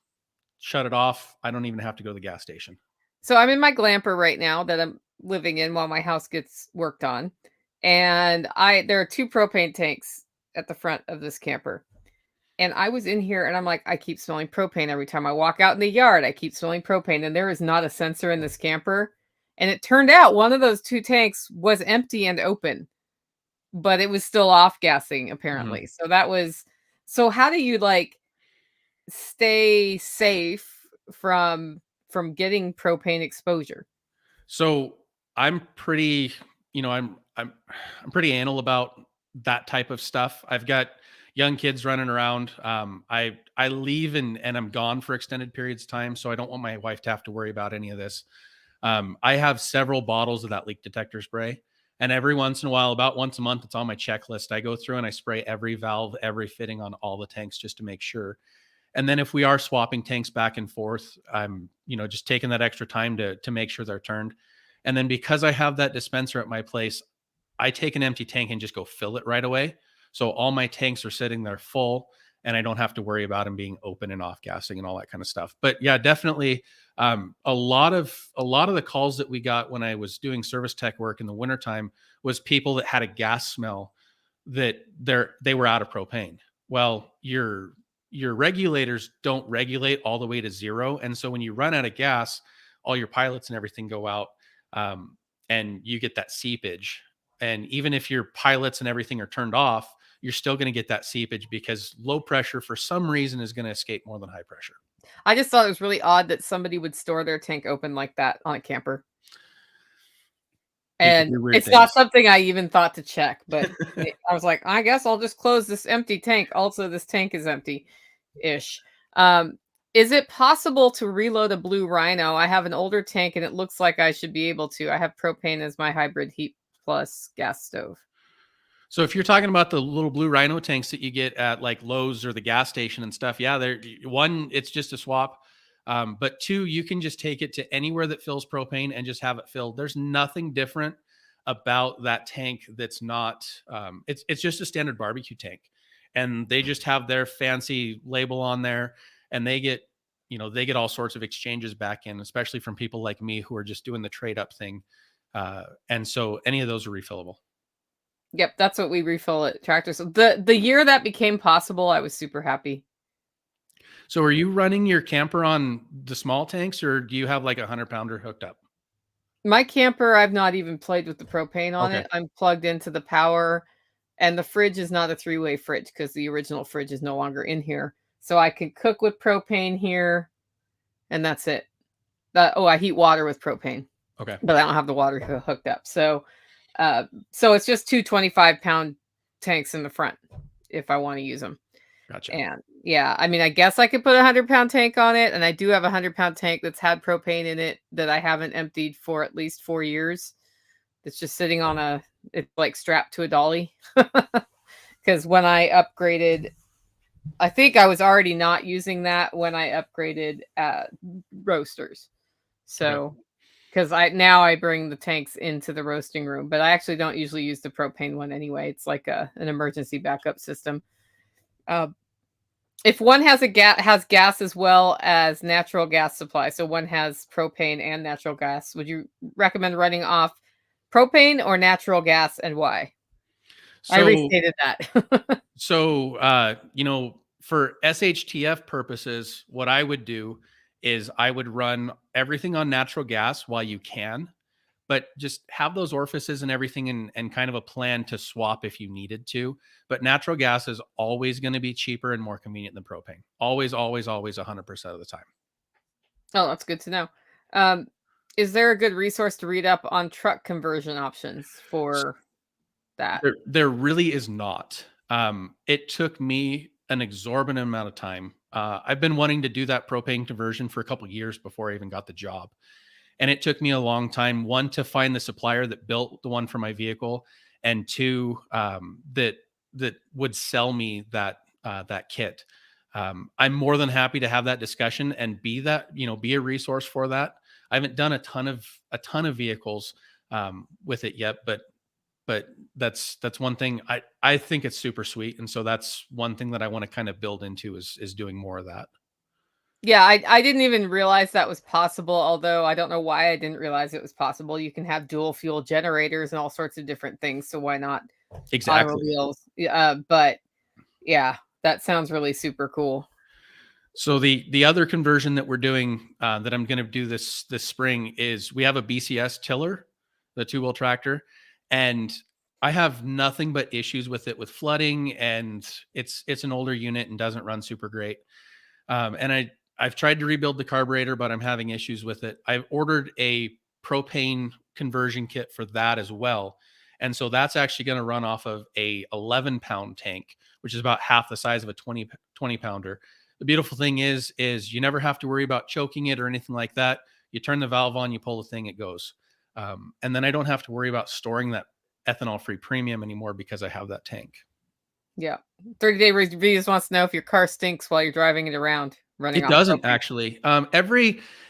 shut it off. I don't even have to go to the gas station. So I'm in my glamper right now that I'm living in while my house gets worked on. And there are 2 propane tanks at the front of this camper. And I was in here and I'm like, I keep smelling propane every time I walk out in the yard. I keep smelling propane, and there is not a sensor in this camper. And it turned out one of those 2 tanks was empty and open. but it was still off gassing Mhm. apparently. So how do you like stay safe from getting propane exposure? So I'm pretty, I'm pretty anal about that type of stuff. I've got young kids running around. I leave and I'm gone for extended periods of time, so I don't want my wife to have to worry about any of this. I have several bottles of that leak detector spray, and every once in a while, about once a month, it's on my checklist. I go through and I spray every valve, every fitting on all the tanks just to make sure. And then if we are swapping tanks back and forth, I'm, just taking that extra time to make sure they're turned. And then because I have that dispenser at my place, I take an empty tank and just go fill it right away. So all my tanks are sitting there full and I don't have to worry about them being open and off gassing and all that kind of stuff. But yeah, definitely a lot of the calls that we got when I was doing service tech work in the wintertime was people that had a gas smell that they were out of propane. Well, your regulators don't regulate all the way to zero. And so when you run out of gas, all your pilots and everything go out, um, and you get that seepage. And even if your pilots and everything are turned off, you're still going to get that seepage because low pressure for some reason is going to escape more than high pressure. I just thought it was really odd that somebody would store their tank open like that on a camper. People And do weird it's not things. something I even thought to check, but I was like, I guess I'll just close this empty tank. Also, this tank is empty-ish. Um, is it possible to reload a blue Rhino? I have an older tank and it looks like I should be able to. I have propane as my hybrid heat plus gas stove. So if you're talking about the little blue Rhino tanks that you get at like Lowe's or the gas station and stuff, yeah, they're one, it's just a swap. But two, you can just take it to anywhere that fills propane and just have it filled. There's nothing different about that tank that's not. It's just a standard barbecue tank, and they just have their fancy label on there, and they get all sorts of exchanges back in, especially from people like me who are just doing the trade up thing. And so any of those are refillable. Yep, that's what we refill at Tractor. So the year that became possible, I was super happy. So are you running your camper on the small tanks or do you have like a 100 pounder hooked up? My camper, I've not even played with the propane on Okay. it. I'm plugged into the power, and the fridge is not a three-way fridge because the original fridge is no longer in here. So I can cook with propane here, and that's it. I heat water with propane, Okay. but I don't have the water hooked up. So it's just two 25-pound tanks in the front if I want to use them. Gotcha. And yeah, I mean, I guess I could put 100-pound tank on it, and I do have a 100-pound tank that's had propane in it that I haven't emptied for at least 4 years. It's just sitting on it's like strapped to a dolly. Because when I upgraded, I think I was already not using that when I upgraded roasters. Okay. So, because I bring the tanks into the roasting room, but I actually don't usually use the propane one anyway. It's like an emergency backup system. Uh, if one has gas as well as natural gas supply, so one has propane and natural gas, would you recommend running off propane or natural gas and why? I So, restated that. for SHTF purposes, what I would do is I would run everything on natural gas while you can, but just have those orifices and everything and kind of a plan to swap if you needed to. But natural gas is always going to be cheaper and more convenient than propane. Always, always, always 100% of the time. Oh, that's good to know. Um, is there a good resource to read up on truck conversion options for that? There really is not. It took me an exorbitant amount of time. I've been wanting to do that propane conversion for a couple of years before I even got the job. And it took me a long time, one, to find the supplier that built the one for my vehicle, and two, that would sell me that kit. I'm more than happy to have that discussion and be a resource for that. I haven't done a ton of vehicles with it yet, but that's one thing I think it's super sweet, and so that's one thing that I want to kind of build into is doing more of that. Yeah, I didn't even realize that was possible, although I don't know why I didn't realize it was possible. You can have dual fuel generators and all sorts of different things, so why not Exactly. automobiles? But yeah, that sounds really super cool. So the other conversion that we're doing, that I'm going to do this spring, is we have a BCS tiller, the two wheel tractor, and I have nothing but issues with it with flooding, and it's an older unit and doesn't run super great. And I've tried to rebuild the carburetor, but I'm having issues with it. I've ordered a propane conversion kit for that as well. And so that's actually going to run off of a 11-pound tank, which is about half the size of a 20 pounder. The beautiful thing is you never have to worry about choking it or anything like that. You turn the valve on, you pull the thing, it goes. And then I don't have to worry about storing that ethanol free premium anymore because I have that tank. Yeah. 30-day review just wants to know if your car stinks while you're driving it around running It off doesn't propane. actually.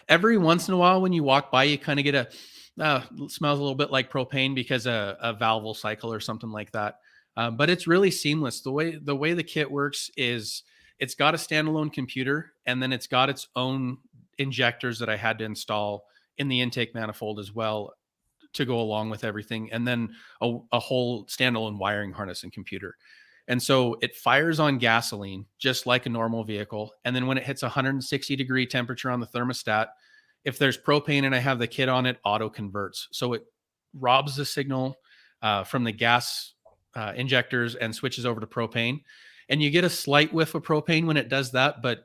Every once in a while when you walk by, you kind of get a smells a little bit like propane because a valve will cycle or something like that. But it's really seamless. The way the kit works is it's got a standalone computer, and then it's got its own injectors that I had to install in the intake manifold as well to go along with everything, and then a whole standalone wiring harness and computer. And so it fires on gasoline just like a normal vehicle. And then when it hits 160-degree temperature on the thermostat, if there's propane and I have the kit on it, auto converts. So it robs the signal from the gas injectors and switches over to propane. And you get a slight whiff of propane when it does that, but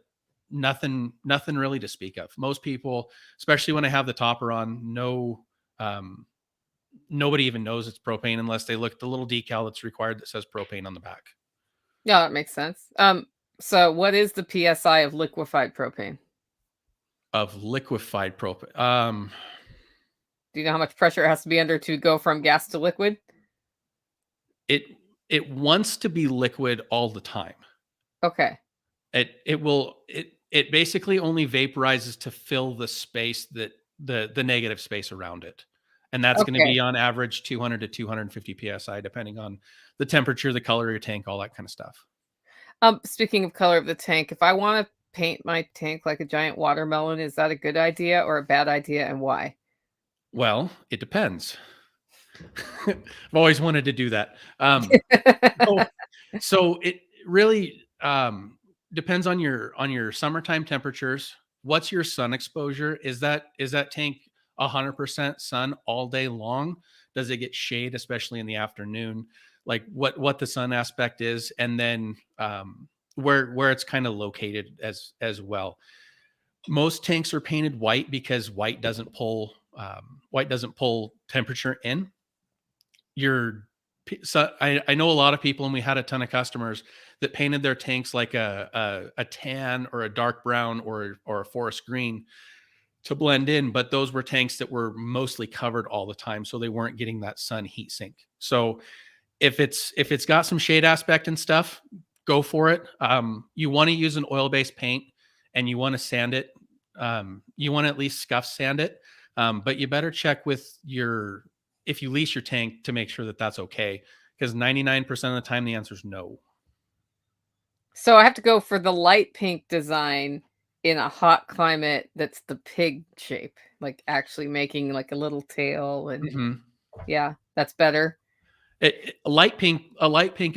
nothing really to speak of. Most people, especially when I have the topper on, um, nobody even knows it's propane unless they look at the little decal that's required that says propane on the back. Yeah, that makes sense. So what is the PSI of liquefied propane? Of liquefied propane. Do you know how much pressure it has to be under to go from gas to liquid? It it wants to be liquid all the time. Okay. It basically only vaporizes to fill the space that the negative space around it. And that's going to Okay. be on average 200 to 250 psi depending on the temperature, the color of your tank, all that kind of stuff. Speaking of color of the tank, if I want to paint my tank like a giant watermelon, is that a good idea or a bad idea, and why? Well, it depends. I've always wanted to do that. So, so it really depends on your summertime temperatures. What's your sun exposure? Is that tank 100% sun all day long? Does it get shade, especially in the afternoon? Like what the sun aspect is, and then where it's kind of located as well. Most tanks are painted white because white doesn't pull temperature in. Your so I know a lot of people, and we had a ton of customers that painted their tanks like a tan or a dark brown or a forest green to blend in, but those were tanks that were mostly covered all the time, so they weren't getting that sun heat sink. So if it's got some shade aspect and stuff, go for it. You want to use an oil-based paint, and you want to sand it. You want to at least scuff sand it, but you better check with your if you lease your tank to make sure that that's okay, because 99% of the time the answer is no. So I have to go for the light pink design in a hot climate that's the pig shape, like actually making like a little tail and Mhm. yeah, that's better. A light pink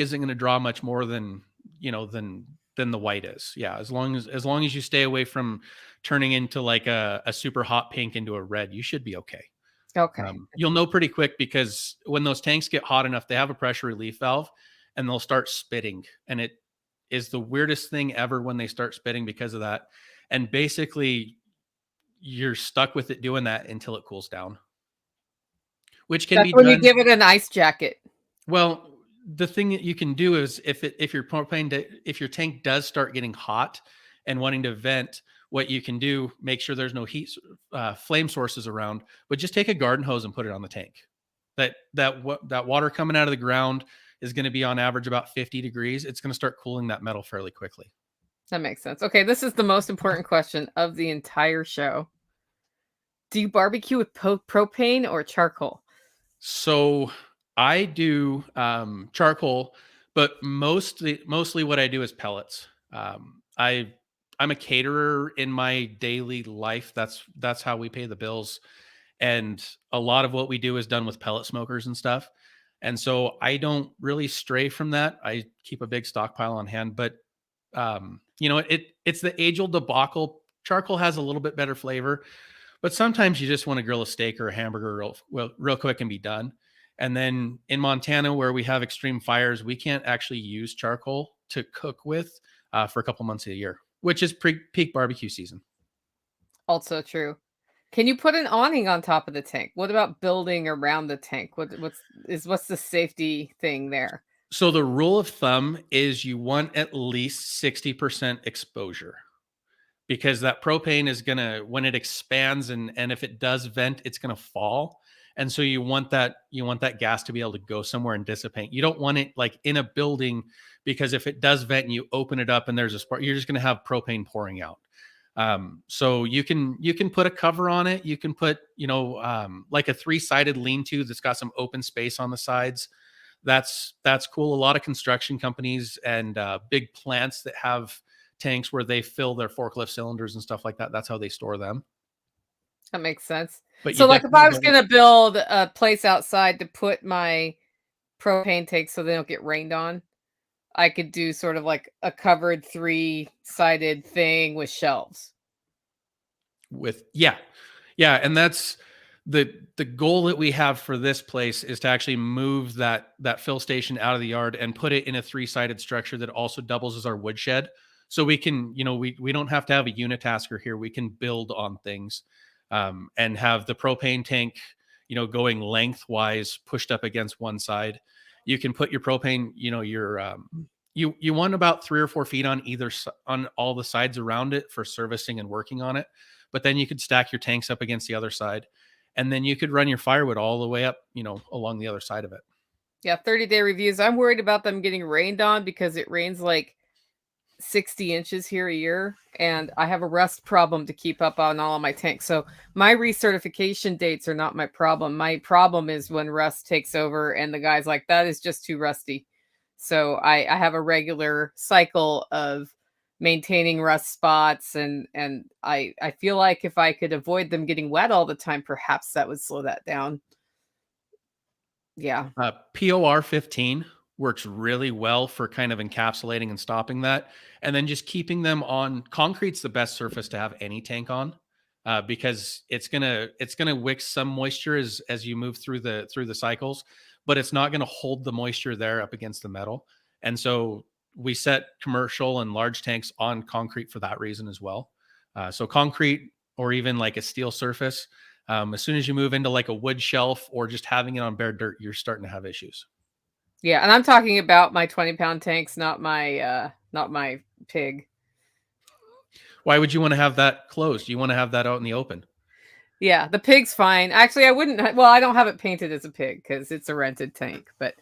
isn't going to draw much more than than the white is. Yeah, as long as you stay away from turning into like a super hot pink into a red, you should be okay. Okay. You'll know pretty quick because when those tanks get hot enough, they have a pressure relief valve, and they'll start spitting, and it is the weirdest thing ever when they start spitting because of that. And basically, you're stuck with it doing that until it cools down, which can That's be when you done. give it an ice jacket. Well, the thing that you can do is if your tank does start getting hot and wanting to vent, what you can do, make sure there's no flame sources around, but just take a garden hose and put it on the tank. That water coming out of the ground is going to be on average about 50 degrees. It's going to start cooling that metal fairly quickly. That makes sense. Okay, this is the most important question of the entire show. Do you barbecue with propane or charcoal? So I do charcoal, but mostly what I do is pellets. I'm a caterer in my daily life. That's how we pay the bills, and a lot of what we do is done with pellet smokers and stuff. And so I don't really stray from that. I keep a big stockpile on hand, but it's the age old debacle. Charcoal has a little bit better flavor, but sometimes you just want to grill a steak or a hamburger real quick and be done. And then in Montana, where we have extreme fires, we can't actually use charcoal to cook with for a couple months of the year, which is peak barbecue season. Also true. Can you put an awning on top of the tank? What about building around the tank? What's the safety thing there? So the rule of thumb is you want at least 60% exposure, because that propane is gonna, when it expands and if it does vent, it's gonna fall. And so you want that gas to be able to go somewhere and dissipate. You don't want it like in a building, because if it does vent and you open it up and there's a spark, you're just gonna have propane pouring out. So you can put a cover on it. You can put, like a three-sided lean-to that's got some open space on the sides. That's cool. A lot of construction companies and big plants that have tanks where they fill their forklift cylinders and stuff like that. That's how they store them. That makes sense. But you So, like, if I definitely was don't. gonna build a place outside to put my propane tanks so they don't get rained on, I could do sort of like a covered three-sided thing with shelves. With yeah, and that's the goal that we have for this place, is to actually move that fill station out of the yard and put it in a three-sided structure that also doubles as our woodshed. So we can, we don't have to have a unitasker here. We can build on things, and have the propane tank, going lengthwise pushed up against one side. You can put your propane, your you want about 3 or 4 feet on on all the sides around it for servicing and working on it. But then you could stack your tanks up against the other side, and then you could run your firewood all the way up, along the other side of it. Yeah, 30-day reviews. I'm worried about them getting rained on because it rains like 60 inches here a year, and I have a rust problem to keep up on all of my tanks. So my recertification dates are not my problem. My problem is when rust takes over and the guy's like, that is just too rusty. So I have a regular cycle of maintaining rust spots, and I feel like if I could avoid them getting wet all the time, perhaps that would slow that down. Yeah. POR 15 works really well for kind of encapsulating and stopping that. And then just keeping them on concrete's the best surface to have any tank on, because it's gonna wick some moisture as you move through the cycles, but it's not gonna hold the moisture there up against the metal. And so we set commercial and large tanks on concrete for that reason as well. So concrete, or even like a steel surface, as soon as you move into like a wood shelf or just having it on bare dirt, you're starting to have issues. Yeah, and I'm talking about my 20-pound tanks, not my pig. Why would you want to have that closed? You want to have that out in the open. Yeah, the pig's fine. Actually, I wouldn't well, I don't have it painted as a pig because it's a rented tank, but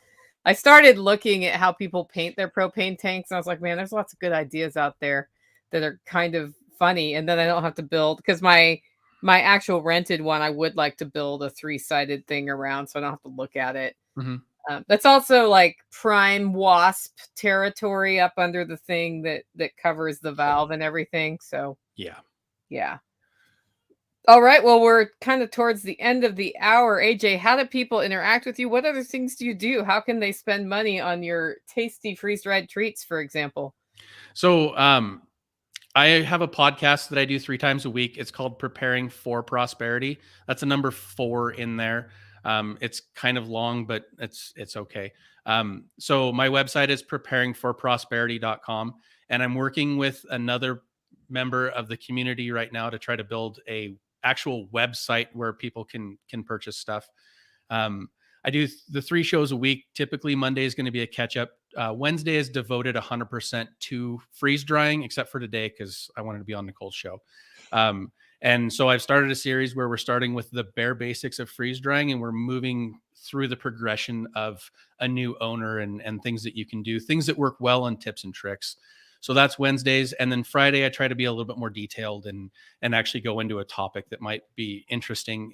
I started looking at how people paint their propane tanks, and I was like, "Man, there's lots of good ideas out there that are kind of funny," and then I don't have to build because my actual rented one, I would like to build a three-sided thing around so I don't have to look at it. Hmm. That's also like prime wasp territory up under the thing that covers the valve and everything. So Yeah. yeah. All right. Well, we're kind of towards the end of the hour. AJ, how do people interact with you? What other things do you do? How can they spend money on your tasty freeze dried treats, for example? So I have a podcast that I do 3 times a week. It's called Preparing for Prosperity. That's a number 4 in there. It's kind of long, but it's okay. So my website is preparingforprosperity.com, and I'm working with another member of the community right now to try to build a actual website where people can purchase stuff. I do the 3 shows a week. Typically, Monday is going to be a catch up. Wednesday is devoted 100% to freeze drying, except for today because I wanted to be on Nicole's show. And so I've started a series where we're starting with the bare basics of freeze drying, and we're moving through the progression of a new owner and things that you can do, things that work well, and tips and tricks. So that's Wednesdays, and then Friday I try to be a little bit more detailed and actually go into a topic that might be interesting.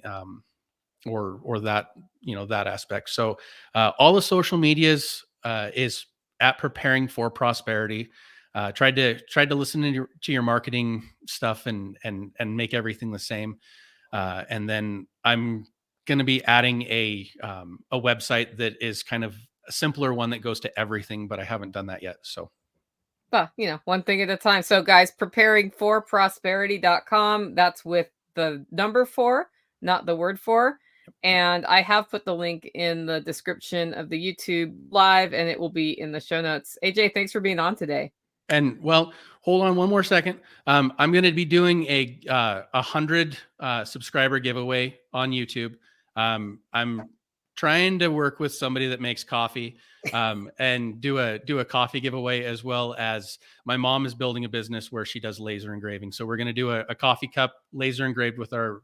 Or that, that aspect. So all the social medias is at Preparing for Prosperity. Tried to listen to your marketing stuff and make everything the same. And then I'm going to be adding a website that is kind of a simpler one that goes to everything, but I haven't done that yet. So But, one thing at a time. So, guys, preparingforprosperity.com. That's with the number 4, not the word 4. And I have put the link in the description of the YouTube live, and it will be in the show notes. AJ, thanks for being on today. And well, hold on one more second. I'm going to be doing a 100 subscriber giveaway on YouTube. I'm trying to work with somebody that makes coffee and do a coffee giveaway, as well as my mom is building a business where she does laser engraving. So we're going to do a coffee cup laser engraved with our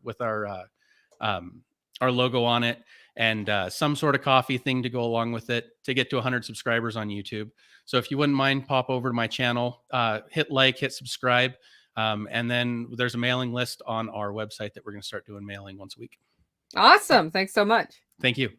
logo on it, and some sort of coffee thing to go along with it to get to 100 subscribers on YouTube. So if you wouldn't mind, pop over to my channel, hit like, hit subscribe. And then there's a mailing list on our website that we're going to start doing mailing once a week. Awesome. Thanks so much. Thank you.